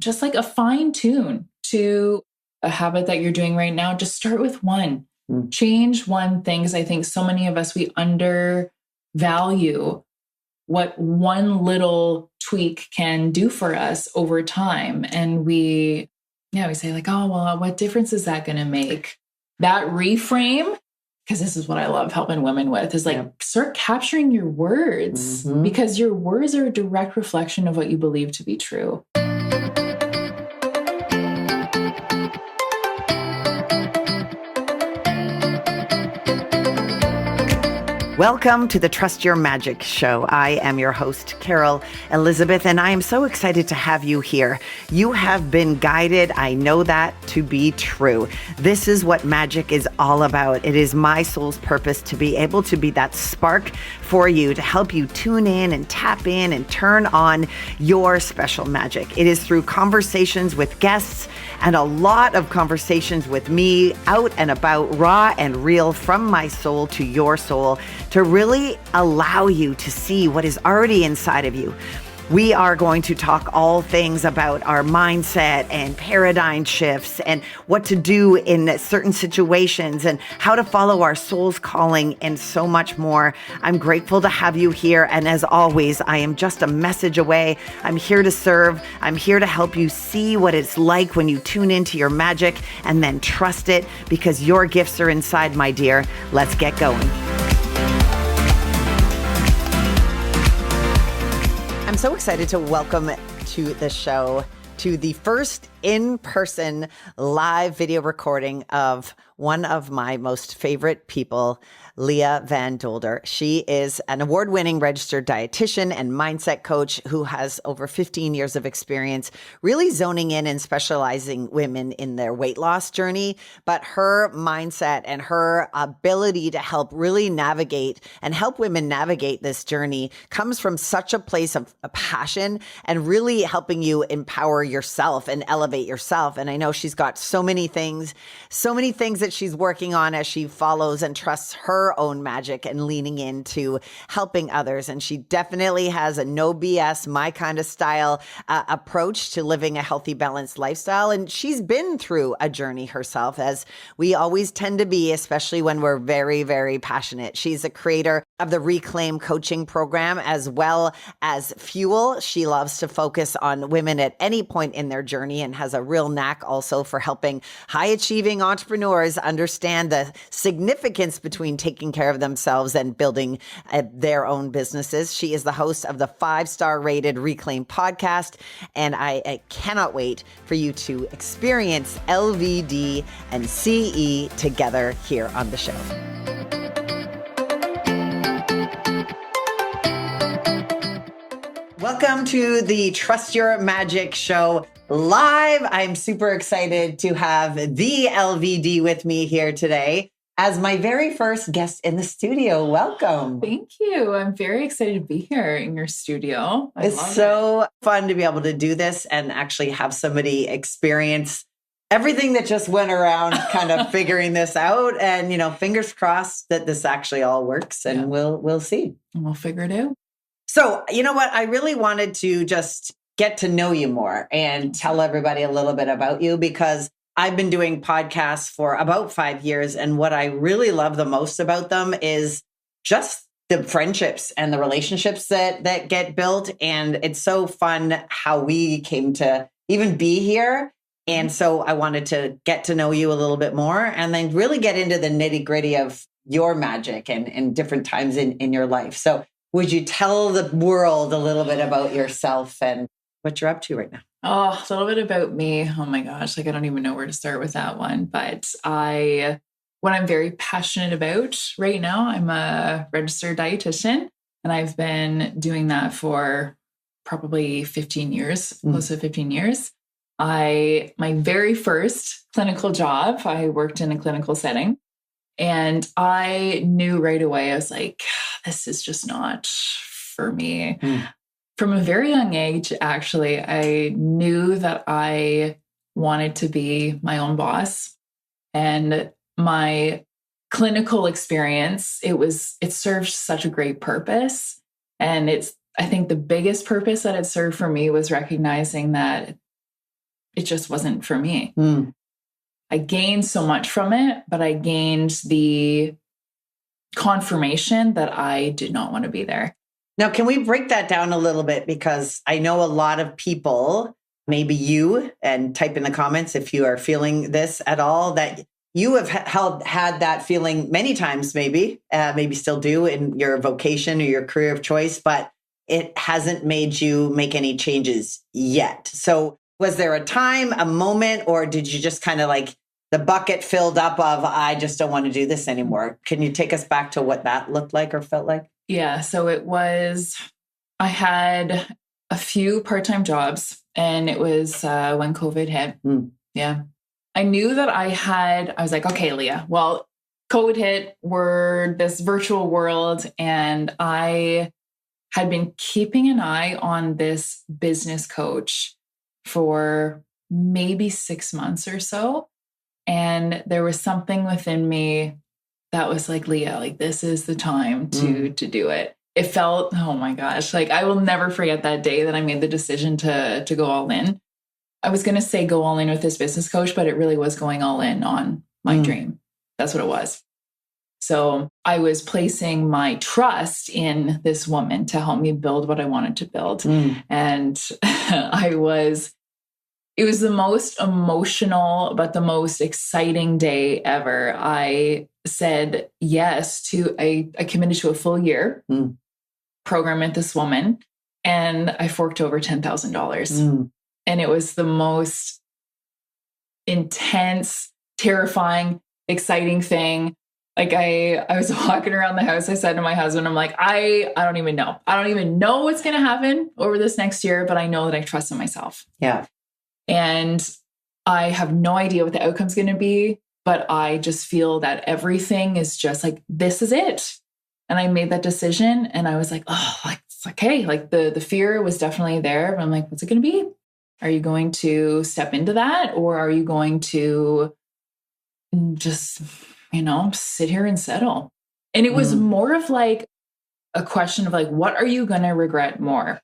just like a fine tune to a habit that you're doing right now. Just start with one. Change one thing, because I think so many of us, we undervalue what one little tweak can do for us over time. And we say like, oh, well, what difference is that going to make? That reframe, because this is what I love helping women with, is like start capturing your words, because your words are a direct reflection of what you believe to be true. Welcome to the Trust Your Magic Show. I am your host, Carol Elizabeth, and I am so excited to have you here. You have been guided, I know that to be true. This is what magic is all about. It is my soul's purpose to be able to be that spark for you, to help you tune in and tap in and turn on your special magic. It is through conversations with guests and a lot of conversations with me, out and about, raw and real, from my soul to your soul, to really allow you to see what is already inside of you. We are going to talk all things about our mindset and paradigm shifts and what to do in certain situations and how to follow our soul's calling and so much more. I'm grateful to have you here. And as always, I am just a message away. I'm here to serve. I'm here to help you see what it's like when you tune into your magic and then trust it, because your gifts are inside, my dear. Let's get going. I'm so excited to welcome to the show, to the first in-person live video recording of one of my most favorite people, Leah Van Dolder. She is an award-winning registered dietitian and mindset coach who has over 15 years of experience really zoning in and specializing women in their weight loss journey. But her mindset and her ability to help really navigate and help women navigate this journey comes from such a place of passion and really helping you empower yourself and elevate yourself. And I know she's got so many things that she's working on as she follows and trusts her own magic and leaning into helping others. And she definitely has a no BS, my kind of style approach to living a healthy, balanced lifestyle. And she's been through a journey herself, as we always tend to be, especially when we're very, very passionate. She's a creator of the Reclaim coaching program as well as Fuel. She loves to focus on women at any point in their journey and has a real knack also for helping high achieving entrepreneurs understand the significance between taking care of themselves and building their own businesses. She is the host of the 5-star rated Reclaim podcast, and I cannot wait for you to experience LVD and CE together here on the show. Welcome to the Trust Your Magic Show live. I'm super excited to have the LVD with me here today as my very first guest in the studio. Welcome. Thank you. I'm very excited to be here in your studio. It's so fun to be able to do this and actually have somebody experience everything that just went around kind of figuring this out. And, fingers crossed that this actually all works, and we'll see. And we'll figure it out. So, you know what? I really wanted to just get to know you more and tell everybody a little bit about you, because I've been doing podcasts for about 5 years. And what I really love the most about them is just the friendships and the relationships that get built. And it's so fun how we came to even be here. And so I wanted to get to know you a little bit more and then really get into the nitty gritty of your magic and different times in your life. So would you tell the world a little bit about yourself and what you're up to right now? Oh, a little bit about me. Oh my gosh, I don't even know where to start with that one. But what I'm very passionate about right now, I'm a registered dietitian, and I've been doing that for probably 15 years, close to 15 years. My very first clinical job, I worked in a clinical setting, and I knew right away, I was like, this is just not for me. From a very young age, actually, I knew that I wanted to be my own boss. And my clinical experience, it served such a great purpose. And I think the biggest purpose that it served for me was recognizing that it just wasn't for me. I gained so much from it, but I gained the confirmation that I did not want to be there. Now, can we break that down a little bit? Because I know a lot of people, maybe you, and type in the comments if you are feeling this at all, that you have had that feeling many times, maybe still do in your vocation or your career of choice, but it hasn't made you make any changes yet. So was there a time, a moment, or did you just kind of like the bucket filled up of, I just don't want to do this anymore? Can you take us back to what that looked like or felt like? Yeah. So I had a few part-time jobs, and it was when COVID hit. Yeah. I knew that I was like, okay, Leah, well, COVID hit, we're this virtual world. And I had been keeping an eye on this business coach for maybe 6 months or so. And there was something within me that was like, Leah, like, this is the time to do it. It felt, oh my gosh, like I will never forget that day that I made the decision to go all in. I was going to say go all in with this business coach, but it really was going all in on my dream. That's what it was. So I was placing my trust in this woman to help me build what I wanted to build. And it was the most emotional, but the most exciting day ever. I said yes to, I committed to a full year program with this woman, and I forked over $10,000. And it was the most intense, terrifying, exciting thing. Like I was walking around the house. I said to my husband, I'm like, I don't even know. I don't even know what's going to happen over this next year, but I know that I trust in myself. Yeah. And I have no idea what the outcome's going to be, but I just feel that everything is just like, this is it. And I made that decision, and I was like, oh, like, it's okay. Like the fear was definitely there. But I'm like, what's it going to be? Are you going to step into that, or are you going to just, sit here and settle? And it was more of like a question of like, what are you going to regret more?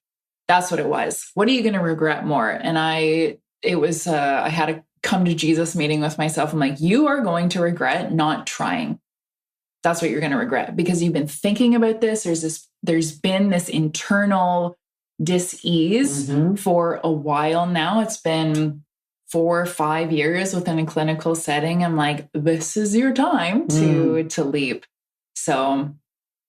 That's what it was. What are you going to regret more? And I had a come to Jesus meeting with myself. I'm like, you are going to regret not trying. That's what you're going to regret, because you've been thinking about this. There's been this internal dis-ease for a while now. It's been 4 or 5 years within a clinical setting. I'm like, this is your time to leap. So.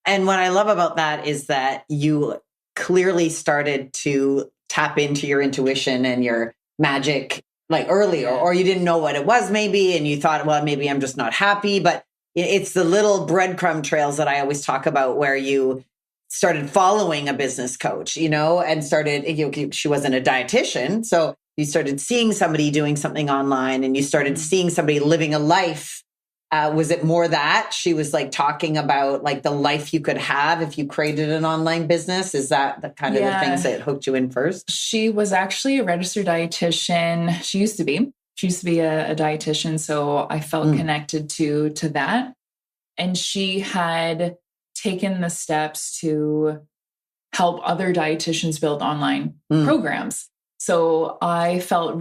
And what I love about that is that you clearly started to tap into your intuition and your magic like earlier, or you didn't know what it was maybe, and you thought, well, maybe I'm just not happy. But it's the little breadcrumb trails that I always talk about, where you started following a business coach, and started, she wasn't a dietitian. So you started seeing somebody doing something online, and you started seeing somebody living a life. Was it more that she was like talking about like the life you could have if you created an online business? Is that the kind of the things that hooked you in first? She was actually a registered dietitian. She used to be a dietitian. So I felt connected to that. And she had taken the steps to help other dietitians build online programs. So I felt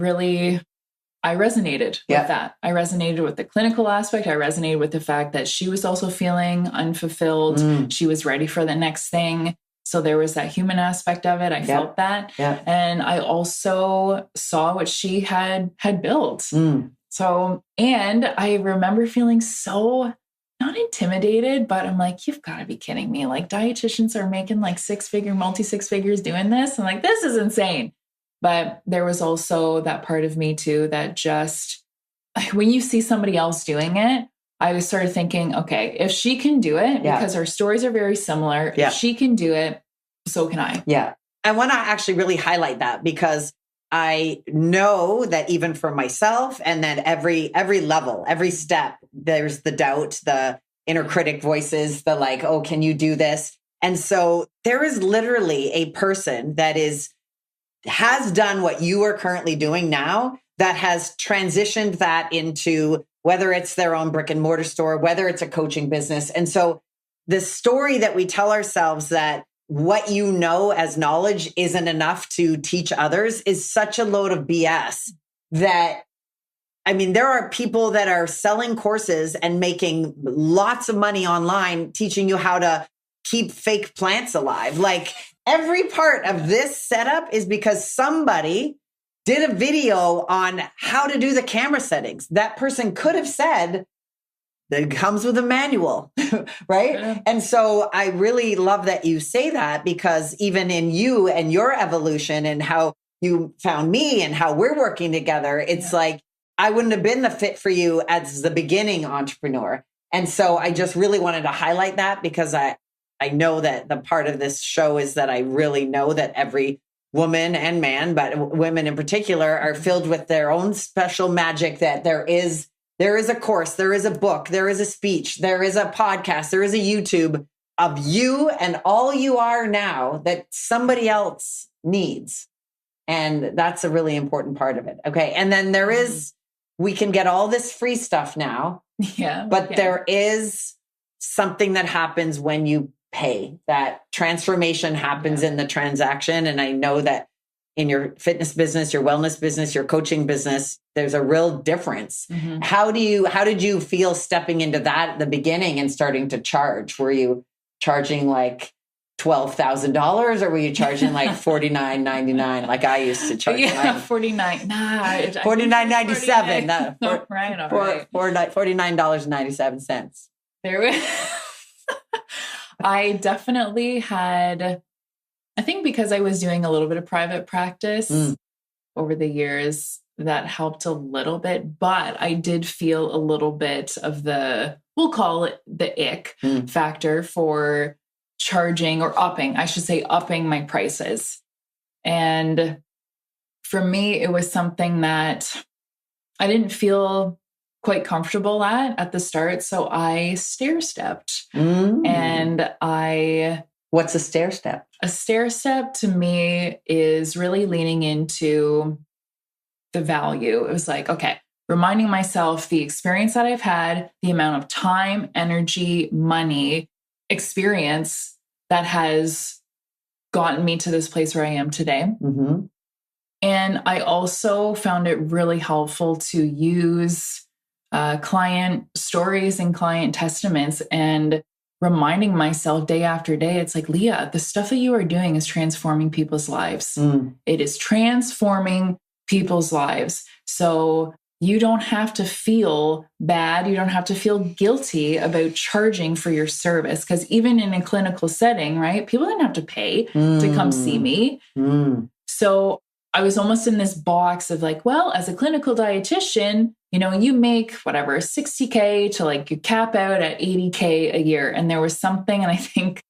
I resonated with that. I resonated with the clinical aspect. I resonated with the fact that she was also feeling unfulfilled. She was ready for the next thing. So there was that human aspect of it. I felt that. And I also saw what she had built. So, and I remember feeling so not intimidated, but I'm like, you've got to be kidding me. Like, dietitians are making like multi-six figures doing this. I'm like, this is insane. But there was also that part of me too, that just when you see somebody else doing it, I started thinking, okay, if she can do it, because our stories are very similar, if she can do it, so can I. Yeah. I want to actually really highlight that, because I know that even for myself, and then every level, every step, there's the doubt, the inner critic voices, the like, oh, can you do this? And so there is literally a person that has done what you are currently doing now, that has transitioned that into whether it's their own brick and mortar store, whether it's a coaching business. And so the story that we tell ourselves that what you know as knowledge isn't enough to teach others is such a load of BS. that, I mean, there are people that are selling courses and making lots of money online, teaching you how to keep fake plants alive. Like every part of this setup is because somebody did a video on how to do the camera settings. That person could have said that it comes with a manual, right? Yeah. And so I really love that you say that, because even in you and your evolution and how you found me and how we're working together, it's like, I wouldn't have been the fit for you as the beginning entrepreneur. And so I just really wanted to highlight that, because I know that the part of this show is that I really know that every woman and man, but women in particular, are filled with their own special magic, that there is a course, there is a book, there is a speech, there is a podcast, there is a YouTube of you and all you are now that somebody else needs. And that's a really important part of it. Okay. And then there is, we can get all this free stuff now. Yeah. But there is something that happens when you pay. That transformation happens in the transaction. And I know that in your fitness business, your wellness business, your coaching business, there's a real difference. Mm-hmm. How did you feel stepping into that at the beginning and starting to charge? Were you charging like $12,000, or were you charging like $49.99 like I used to charge? Yeah, $49. Nah, $49.97. Right, all right. $49.97. There we. I definitely had. I think because I was doing a little bit of private practice over the years, that helped a little bit. But I did feel a little bit of we'll call it the ick factor for charging, or upping my prices. And for me, it was something that I didn't feel quite comfortable at the start. So I stair-stepped. And What's a stair-step? A stair-step to me is really leaning into the value. It was like, okay, reminding myself the experience that I've had, the amount of time, energy, money, experience that has gotten me to this place where I am today. Mm-hmm. And I also found it really helpful to use client stories and client testaments, and reminding myself day after day, it's like, Leah, the stuff that you are doing is transforming people's lives. It is transforming people's lives. So you don't have to feel bad. You don't have to feel guilty about charging for your service. Because even in a clinical setting, right, people didn't have to pay to come see me. So I was almost in this box of like, well, as a clinical dietitian, you make whatever, 60K to like you cap out at 80K a year. And there was something, and I think,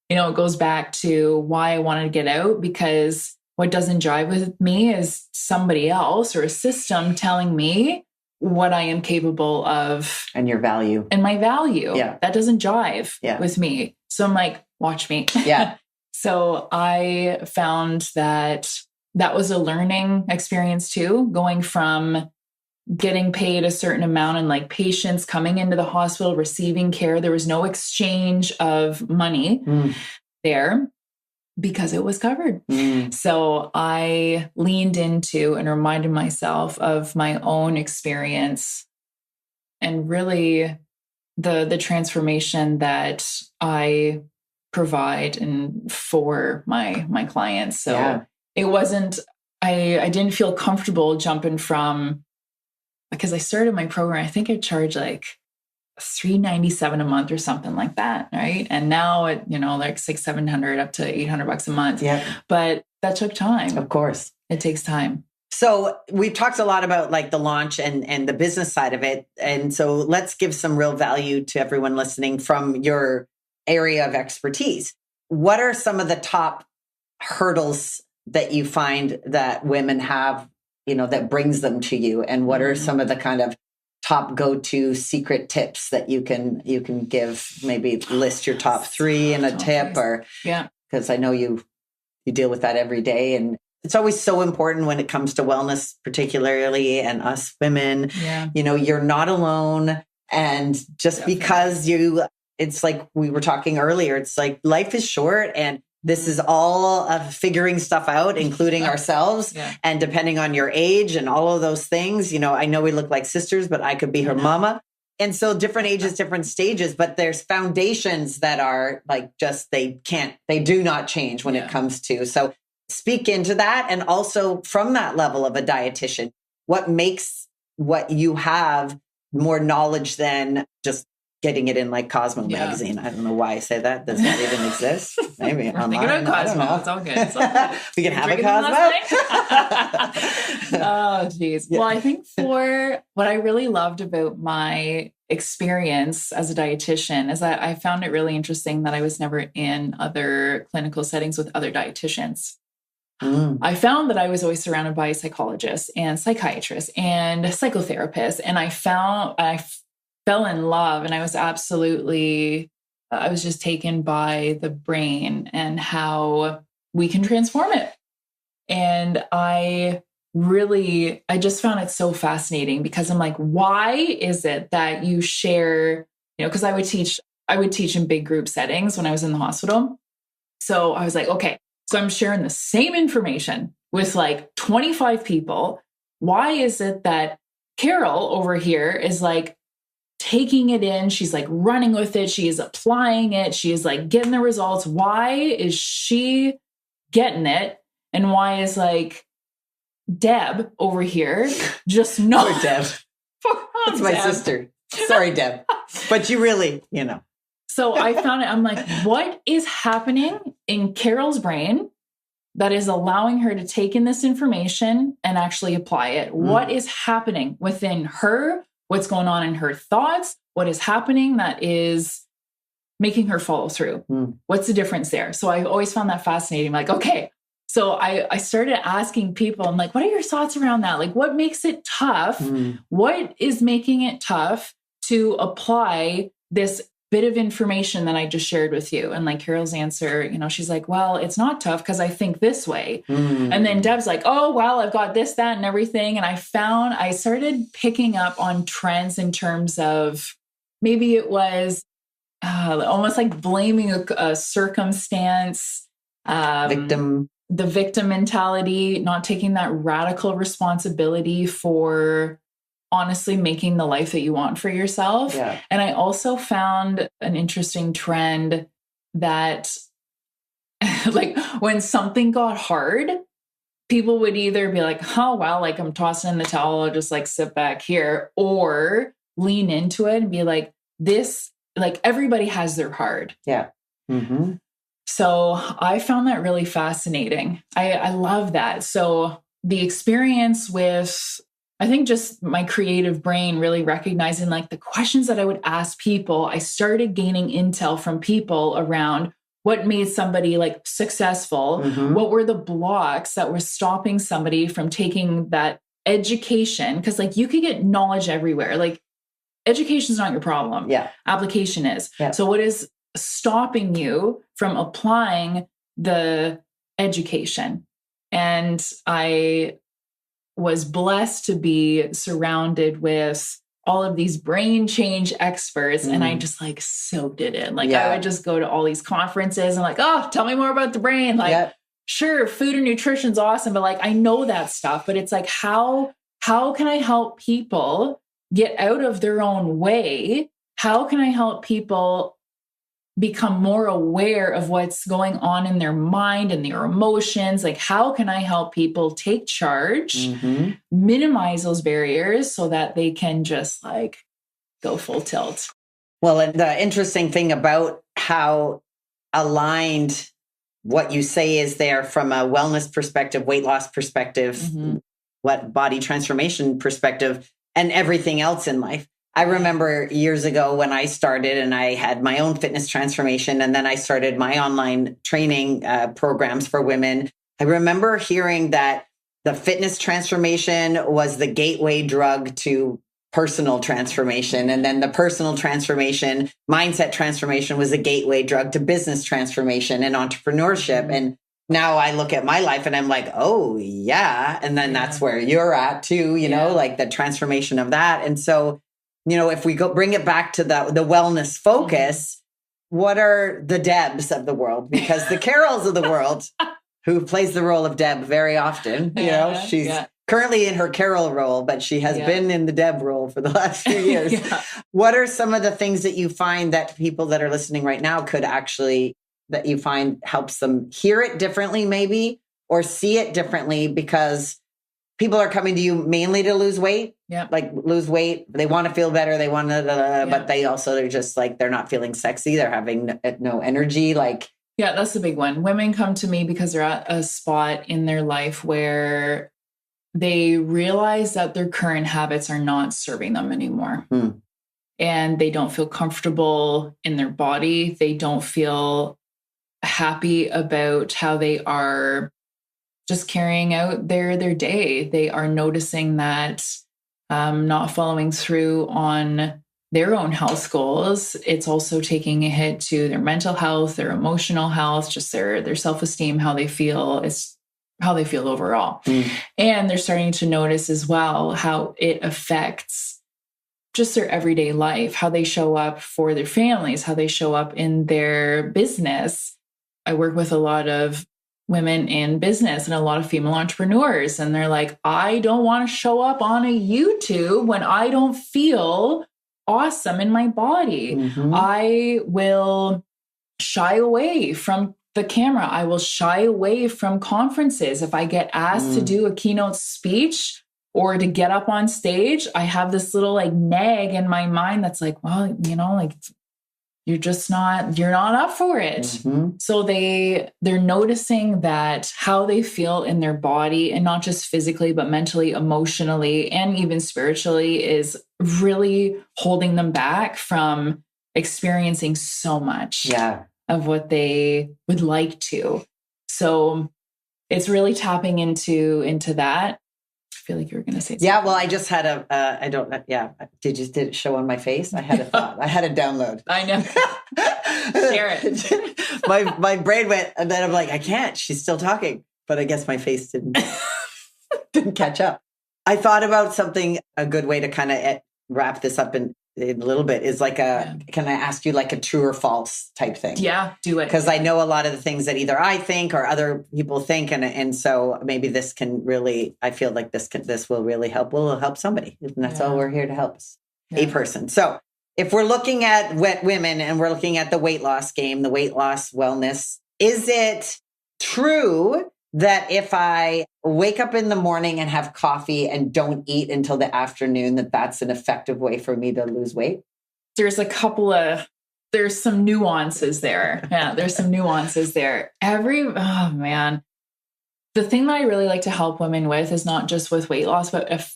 it goes back to why I wanted to get out, because what doesn't jive with me is somebody else or a system telling me what I am capable of. And your value. And my value. Yeah. That doesn't jive with me. So I'm like, watch me. Yeah. So I found that was a learning experience too, going from getting paid a certain amount and like patients coming into the hospital, receiving care. There was no exchange of money there because it was covered. So I leaned into and reminded myself of my own experience and really the transformation that I provide and for my clients. So it wasn't, I didn't feel comfortable jumping from, because I started my program, I think I charged like $397 a month or something like that. Right. And now it, like $600-700 up to $800 a month. Yeah. But that took time. Of course. It takes time. So we've talked a lot about like the launch and the business side of it. And so let's give some real value to everyone listening from your area of expertise. What are some of the top hurdles that you find that women have, that brings them to you? And what are some of the kind of top go-to secret tips that you can give? Maybe list your top 3 in a tip, or because I know you deal with that every day, and it's always so important when it comes to wellness, particularly, and us women. You're not alone, and just because it's like we were talking earlier, it's like life is short, and This is all of figuring stuff out, including ourselves. Yeah. And depending on your age and all of those things, I know we look like sisters, but I could be her mama. And so different ages, different stages, but there's foundations that are like they do not change when it comes to. So speak into that. And also from that level of a dietitian, what makes what you have more knowledge than just getting it in like Cosmo magazine. I don't know why I say that. Does that even exist? Maybe We're thinking about Cosmo. It's all good. It's all good. We can have a Cosmo. Oh, geez. Yeah. Well, I think for what I really loved about my experience as a dietitian is that I found it really interesting that I was never in other clinical settings with other dietitians. I found that I was always surrounded by psychologists and psychiatrists and psychotherapists. And I fell in love, and I was just taken by the brain and how we can transform it. And I just found it so fascinating because I'm like, why is it that you share, because I would teach in big group settings when I was in the hospital. So I was like, okay, so I'm sharing the same information with like 25 people. Why is it that Carol over here is like taking it in? She's like running with it. She is applying it. She is like getting the results. Why is she getting it? And why is like Deb over here just not? Poor Deb. That's my sister. Sorry, Deb. But you really, So I found it. I'm like, what is happening in Carol's brain that is allowing her to take in this information and actually apply it? What is happening within her? What's going on in her thoughts? What is happening that is making her follow through? What's the difference there? So I always found that fascinating. Like, okay. So I started asking people, I'm like, what are your thoughts around that? Like, what makes it tough? What is making it tough to apply this bit of information that I just shared with you? And like Carol's answer, she's like, well, it's not tough because I think this way. And then Deb's like, oh, well, I've got this, that, and everything. And I started picking up on trends in terms of maybe it was almost like blaming a circumstance, the victim mentality, not taking that radical responsibility for honestly making the life that you want for yourself. Yeah. And I also found an interesting trend that like when something got hard, people would either be like, oh, well, like I'm tossing in the towel, I'll just like sit back here, or lean into it and be like, this, like everybody has their hard. Yeah. Mm-hmm. So I found that really fascinating. I love that. So the experience with, I think just my creative brain really recognizing like the questions that I would ask people, I started gaining intel from people around what made somebody like successful. What were the blocks that were stopping somebody from taking that education? Because like you could get knowledge everywhere. Like education is not your problem. Yeah. Application is. Yeah. So what is stopping you from applying the education? And I was blessed to be surrounded with all of these brain change experts. And I just like soaked it in. Like I would just go to all these conferences and like, oh, tell me more about the brain. Like, sure, food and nutrition's awesome, but like, I know that stuff, but it's like, how can I help people get out of their own way? How can I help people become more aware of what's going on in their mind and their emotions? Like, how can I help people take charge, minimize those barriers so that they can just like go full tilt? Well, and the interesting thing about how aligned what you say is there from a wellness perspective, weight loss perspective, what body transformation perspective, and everything else in life. I remember years ago when I started and I had my own fitness transformation, and then I started my online training programs for women. I remember hearing that the fitness transformation was the gateway drug to personal transformation. And then the personal transformation, mindset transformation was a gateway drug to business transformation and entrepreneurship. And now I look at my life and I'm like, oh yeah. And then that's where you're at too, like the transformation of that. And so, if we bring it back to the wellness focus, what are the Debs of the world? Because the Carols of the world, who plays the role of Deb very often, she's currently in her Carol role, but she has been in the Deb role for the last few years. What are some of the things that you find that people that are listening right now could actually, that you find helps them hear it differently maybe, or see it differently? Because people are coming to you mainly to lose weight. Like lose weight. They want to feel better. They want to, but they also, they're just like, they're not feeling sexy. They're having no energy. Like, yeah, that's the big one. Women come to me because they're at a spot in their life where they realize that their current habits are not serving them anymore. And they don't feel comfortable in their body. They don't feel happy about how they are just carrying out their day. They are noticing that not following through on their own health goals. It's also taking a hit to their mental health, their emotional health, just their self-esteem, how they feel. It's how they feel overall. And they're starting to notice as well how it affects just their everyday life, how they show up for their families, how they show up in their business. I work with a lot of women in business and a lot of female entrepreneurs, and they're like, I don't want to show up on a YouTube when I don't feel awesome in my body. I will shy away from the camera. I will shy away from conferences. If I get asked to do a keynote speech or to get up on stage, I have this little like nag in my mind that's like, well, like you're not up for it. So they're noticing that how they feel in their body, and not just physically, but mentally, emotionally, and even spiritually, is really holding them back from experiencing so much of what they would like to. So it's really tapping into that. I feel like you were going to say something. Yeah, well, I just had did it show on my face? I had a thought. I had a download. I know. Share it. my brain went, and then I'm like, I can't. She's still talking. But I guess my face didn't catch up. I thought about something, a good way to kind of wrap this up in a little bit is like can I ask you like a true or false type thing? Yeah, do it. Because I know a lot of the things that either I think or other people think. And so maybe this can really, I feel like this will really help. Will help somebody. And that's all we're here to help, a person. So if we're looking at wet women and we're looking at the weight loss game, the weight loss wellness, is it true that if I wake up in the morning and have coffee and don't eat until the afternoon, that's an effective way for me to lose weight? There's some nuances there. Yeah, there's some nuances there. Oh man. The thing that I really like to help women with is not just with weight loss, but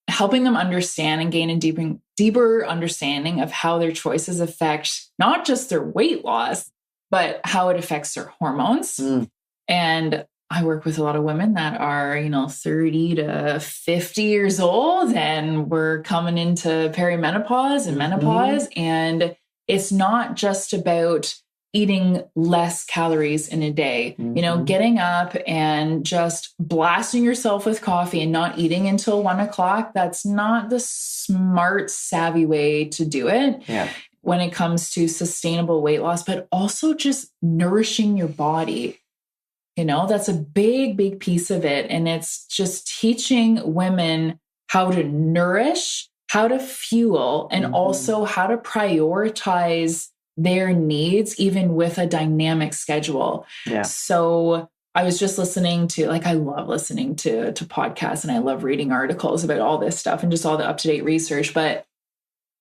helping them understand and gain a deeper understanding of how their choices affect not just their weight loss, but how it affects their hormones. And I work with a lot of women that are, 30 to 50 years old, and we're coming into perimenopause and menopause. And it's not just about eating less calories in a day, getting up and just blasting yourself with coffee and not eating until 1 o'clock. That's not the smart, savvy way to do it. When it comes to sustainable weight loss, but also just nourishing your body. That's a big, big piece of it. And it's just teaching women how to nourish, how to fuel, and also how to prioritize their needs, even with a dynamic schedule. So I was just listening to, I love listening to podcasts, and I love reading articles about all this stuff and just all the up-to-date research, but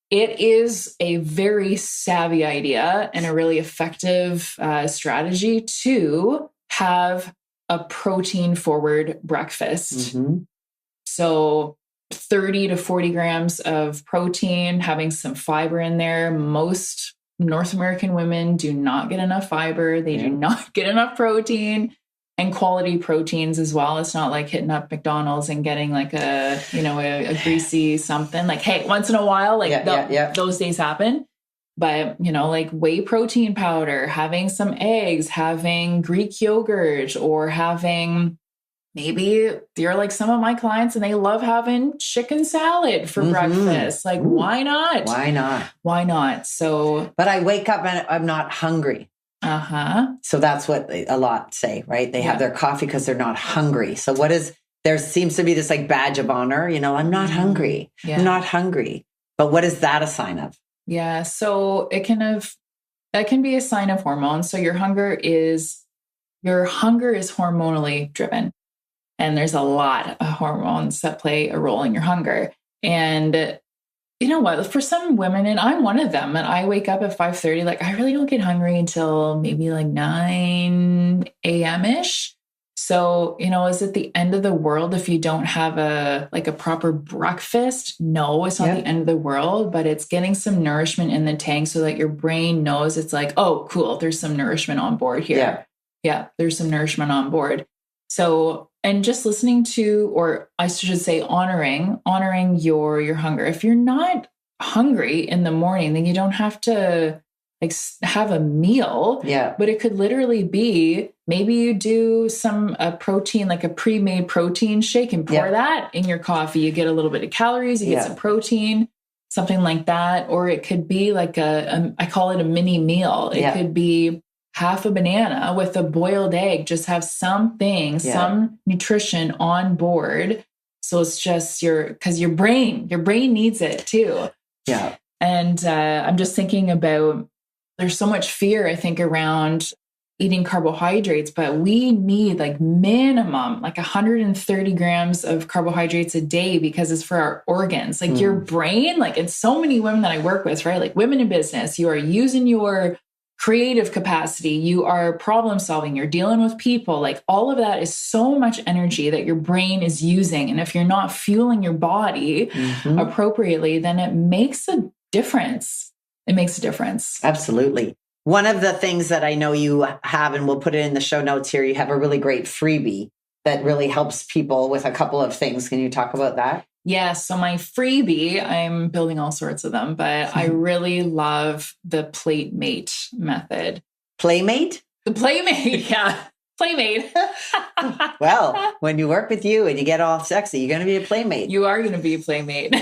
it is a very savvy idea and a really effective strategy to have a protein forward breakfast. So 30 to 40 grams of protein, having some fiber in there. Most North American women do not get enough fiber. They do not get enough protein, and quality proteins as well. It's not like hitting up McDonald's and getting like a greasy something. Like, hey, once in a while, those days happen. But, whey protein powder, having some eggs, having Greek yogurt, or having maybe you're like some of my clients and they love having chicken salad for breakfast. Like, why not? Why not? Why not? So, but I wake up and I'm not hungry. So that's what a lot say, right? They have their coffee because they're not hungry. So there seems to be this like badge of honor, I'm not hungry. I'm not hungry. But what is that a sign of? Yeah. So that can be a sign of hormones. So your hunger is hormonally driven. And there's a lot of hormones that play a role in your hunger. And you know what? For some women, and I'm one of them, and I wake up at 5:30, like I really don't get hungry until maybe like 9 a.m.-ish. So, is it the end of the world if you don't have a proper breakfast? No, it's not the end of the world, but it's getting some nourishment in the tank so that your brain knows it's like, oh, cool, there's some nourishment on board here. Yeah, there's some nourishment on board. So, and just listening to, or I should say honoring your hunger. If you're not hungry in the morning, then you don't have to like have a meal. Yeah. But it could literally be, maybe you do a protein, like a pre-made protein shake and pour that in your coffee. You get a little bit of calories, you get some protein, something like that. Or it could be like I call it a mini meal. It could be half a banana with a boiled egg, just have something, some nutrition on board. So it's just because your brain needs it too. Yeah. And I'm just thinking about, there's so much fear, I think, around eating carbohydrates, but we need like minimum, like 130 grams of carbohydrates a day because it's for our organs, like your brain, like, and so many women that I work with, right? Like women in business, you are using your creative capacity, you are problem solving, you're dealing with people, like all of that is so much energy that your brain is using. And if you're not fueling your body appropriately, then it makes a difference. It makes a difference. Absolutely. One of the things that I know you have, and we'll put it in the show notes here, you have a really great freebie that really helps people with a couple of things. Can you talk about that? Yeah. So my freebie, I'm building all sorts of them, but I really love the Platemate method. Playmate? The Playmate. Yeah. Playmate. Well, when you work with you and you get all sexy, you're going to be a playmate. You are going to be a playmate.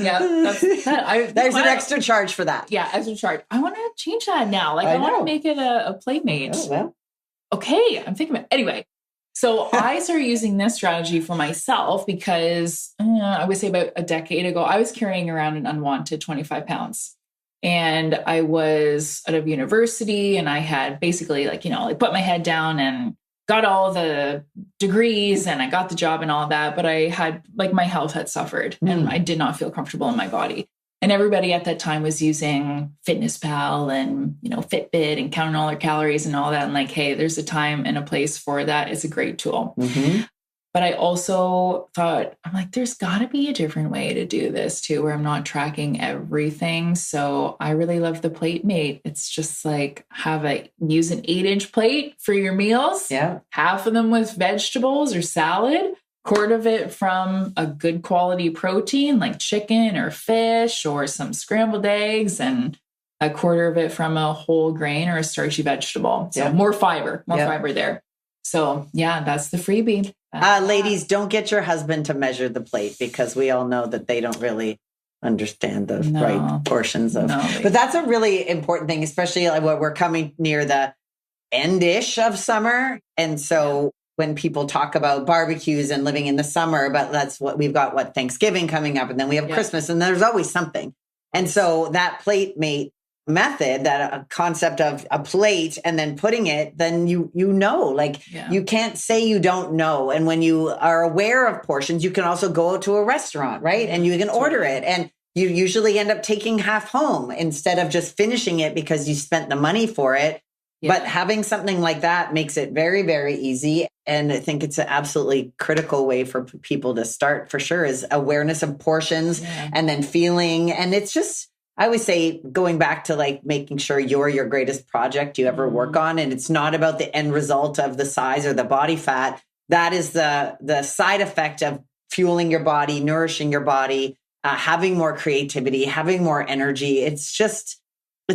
Yeah. There's an extra charge for that. Yeah. Extra charge. I want to change that now. Like I want to make it a playmate. Oh, well. Okay. I'm thinking about it. Anyway. So I started using this strategy for myself because I would say about a decade ago, I was carrying around an unwanted 25 pounds. And I was out of university and I had basically put my head down and got all the degrees and I got the job and all that. But I had my health had suffered and I did not feel comfortable in my body. And everybody at that time was using FitnessPal and, Fitbit and counting all their calories and all that. And hey, there's a time and a place for that. It's a great tool. But I also thought, there's got to be a different way to do this too, where I'm not tracking everything. So I really love the Platemate. It's just use an 8-inch plate for your meals. Yeah. Half of them with vegetables or salad. Quart of it from a good quality protein like chicken or fish or some scrambled eggs, and a quarter of it from a whole grain or a starchy vegetable. So more fiber there. So that's the freebie. Ladies, don't get your husband to measure the plate because we all know that they don't really understand the right portions of. But that's a really important thing, especially when we're coming near the end-ish of summer. And so when people talk about barbecues and living in the summer, but that's what we've got, Thanksgiving coming up, and then we have Christmas, and there's always something. And so that Platemate method, that concept of a plate and then putting it, then you can't say you don't know. And when you are aware of portions, you can also go to a restaurant, right? And you can order it. And you usually end up taking half home instead of just finishing it because you spent the money for it. But having something like that makes it very, very easy. And I think it's an absolutely critical way for people to start, for sure, is awareness of portions and then feeling. And it's just, I always say, going back to making sure you're your greatest project you ever work on. And it's not about the end result of the size or the body fat. That is the side effect of fueling your body, nourishing your body, having more creativity, having more energy. It's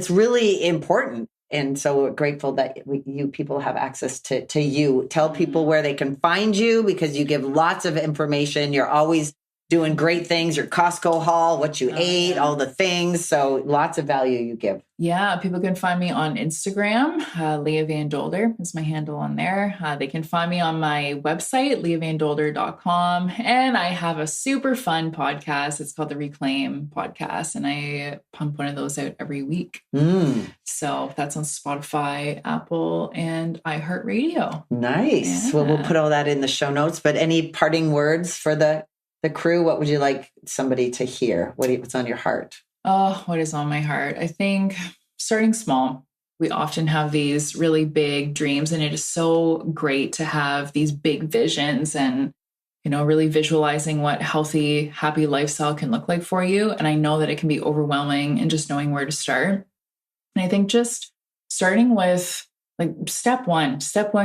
really important. And so we're grateful that you people have access to you. Tell people where they can find you, because you give lots of information. You're always doing great things, your Costco haul, what you ate, all the things. So lots of value you give. Yeah, people can find me on Instagram. Leah Van Dolder is my handle on there. They can find me on my website, leahvandolder.com. And I have a super fun podcast. It's called the Reclaim Podcast. And I pump one of those out every week. So that's on Spotify, Apple, and iHeartRadio. Nice. Well, we'll put all that in the show notes. But any parting words for the crew? What would you like somebody to hear? What's on your heart? Oh, what is on my heart? I think starting small. We often have these really big dreams, and it is so great to have these big visions and, really visualizing what healthy, happy lifestyle can look like for you. And I know that it can be overwhelming, and just knowing where to start. And I think just starting with step one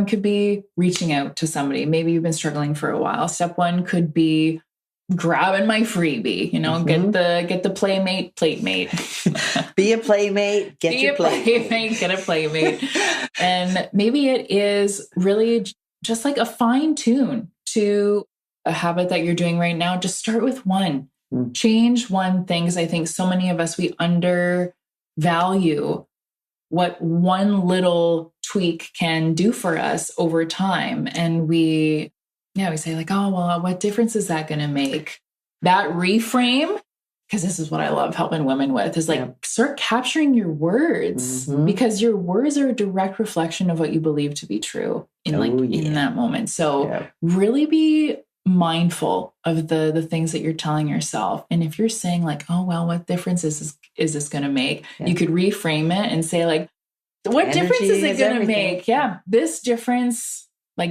could be reaching out to somebody. Maybe you've been struggling for a while. Step one could be grabbing my freebie, get the playmate, plate mate. Be a playmate, get your playmate. Get a playmate. And maybe it is really just like a fine tune to a habit that you're doing right now. Just start with one. Change one thing, because I think so many of us, we undervalue what one little tweak can do for us over time. And we say oh, well, what difference is that going to make? That reframe, because this is what I love helping women with, is start capturing your words, because your words are a direct reflection of what you believe to be true in that moment. So really be mindful of the things that you're telling yourself. And if you're saying oh, well, what difference is this going to make? You could reframe it and say what difference is it going to make? Yeah, this difference,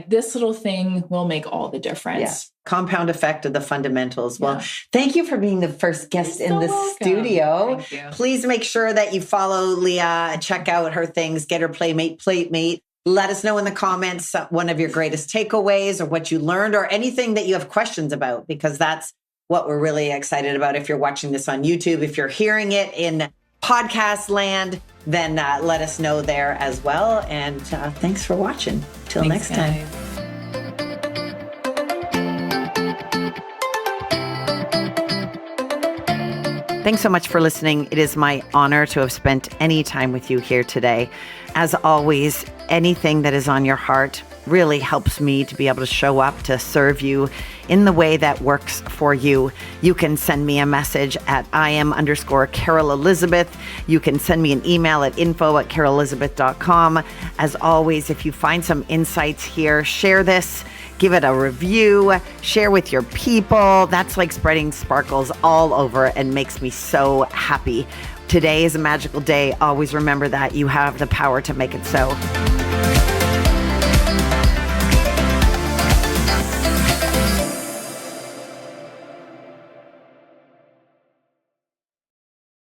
this little thing will make all the difference. Yeah. Compound effect of the fundamentals. Yeah. Well, thank you for being the first guest in the studio. Thank you. Please make sure that you follow Leah, check out her things, get her playmate, plate mate. Let us know in the comments one of your greatest takeaways, or what you learned, or anything that you have questions about, because that's what we're really excited about. If you're watching this on YouTube, if you're hearing it in podcast land, then let us know there as well. And thanks for watching. Till next time. Thanks so much for listening. It is my honor to have spent any time with you here today. As always, anything that is on your heart really helps me to be able to show up to serve you in the way that works for you. You can send me a message at IM_Carol Elizabeth. You can send me an email at info@carolelizabeth.com. As always, if you find some insights here, share this, give it a review, share with your people. That's like spreading sparkles all over and makes me so happy. Today is a magical day. Always remember that you have the power to make it so.